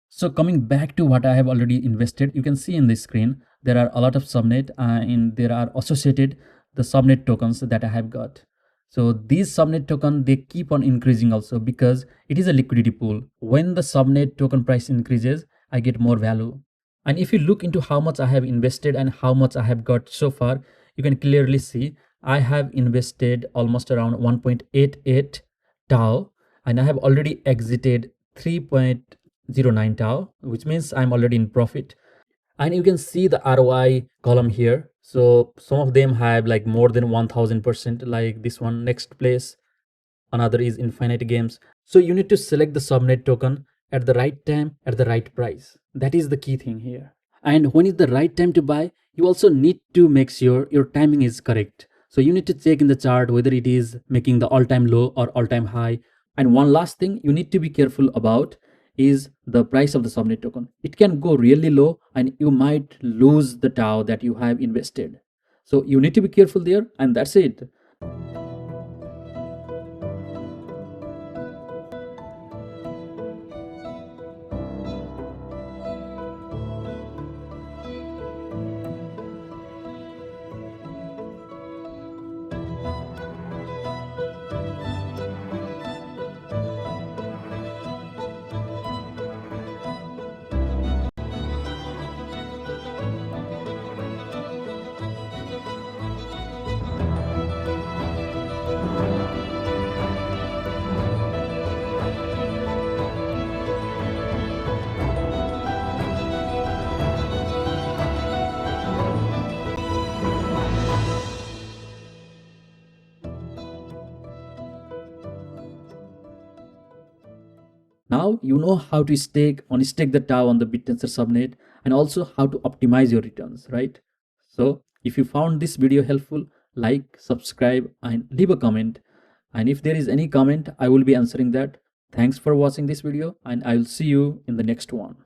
So coming back to what I have already invested, you can see in this screen, there are a lot of subnet and there are associated the subnet tokens that I have got. So these subnet token, they keep on increasing also because it is a liquidity pool. When the subnet token price increases, I get more value. And if you look into how much I have invested and how much I have got so far, you can clearly see I have invested almost around 1.88 TAO and I have already exited 3.09 TAO, which means I'm already in profit. And you can see the ROI column here. So some of them have like more than 1000%, like this one, next place. Another is Infinite Games. So you need to select the subnet token at the right time, at the right price. That is the key thing here. And when is the right time to buy, you also need to make sure your timing is correct. So you need to check in the chart whether it is making the all-time low or all-time high. And one last thing you need to be careful about is the price of the subnet token. It can go really low and you might lose the TAO that you have invested. So you need to be careful there, and that's it. Now you know how to stake the TAO on the Bittensor subnet and also how to optimize your returns, right? So if you found this video helpful, like, subscribe and leave a comment. And if there is any comment, I will be answering that. Thanks for watching this video and I will see you in the next one.